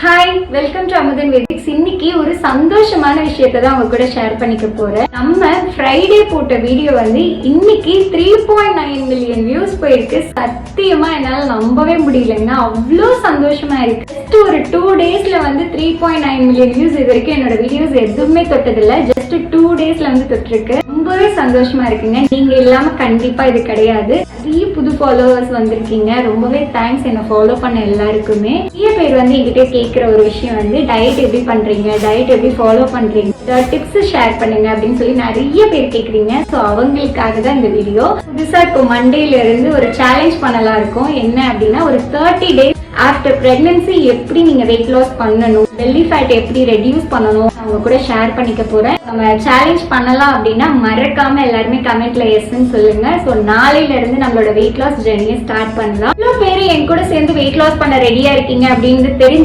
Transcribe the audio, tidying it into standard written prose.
Hi, welcome to Amudhan Vedics. இன்னைக்கு ஒரு சந்தோஷமான விஷயத்தை தான் உங்க கூட ஷேர் பண்ணிக்க போறேன். நம்ம ஃப்ரைடே போட்ட வீடியோ இன்னைக்கு 3.9 மில்லியன் வியூஸ் போயிருக்கு. சத்தியமா என்னால நம்பவே முடியலங்க, அவ்வளோ சந்தோஷமா இருக்கு. ஜஸ்ட் ஒரு 2 டேஸ்ல 3.9 மில்லியன் வியூஸ். இது வரைக்கும் என்னோட வீடியோஸ் எதுவுமே தொட்டதில்லை. ஜஸ்ட் 2 டேஸ்ல தொட்டிருக்கு. ரொம்பவே சந்தோஷமா இருக்குங்க. நீங்க இல்லாம கண்டிப்பா இது கிடையாது. நிறைய புது ஃபாலோவர்ஸ் வந்திருக்கீங்க. ரொம்பவே தேங்க்ஸ் என்ன ஃபாலோ பண்ண எல்லாருக்குமே. நிறைய பேர் என்கிட்ட கேட்கிற ஒரு விஷயம் டயட் எப்படி பண்றீங்க, டயட் எப்படி ஃபாலோ பண்றீங்க, டிப்ஸ் ஷேர் பண்ணுங்க அப்படின்னு சொல்லி நிறைய பேர் கேக்குறீங்க. ஸோ அவங்களுக்காக தான் இந்த வீடியோ. புதுசா இப்போ மண்டேல இருந்து ஒரு சேலஞ்ச் பண்ணலாம் இருக்கும். என்ன அப்படின்னா, ஒரு 30 டேஸ் ஆஃப்டர் பிரெக்னன்சி எப்படி நீங்க வெயிட் லாஸ் பண்ணணும், பெல்லி ஃபேட் எப்படி ரெடியூஸ் பண்ணணும் அவங்க கூட ஷேர் பண்ணிக்க போறேன். நம்ம சேலஞ்ச் பண்ணலாம் அப்படின்னா மறக்காம எல்லாருமே கமெண்ட்ல எஸ்ன்னு சொல்லுங்க. ஸோ நாளையில இருந்து நம்மளோட வெயிட் லாஸ் ஜெர்னியை ஸ்டார்ட் பண்ணலாம். இவ்வளோ பேர் என் கூட சேர்ந்து வெயிட் லாஸ் பண்ண ரெடியா இருக்கீங்க அப்படின்னு தெரிஞ்சு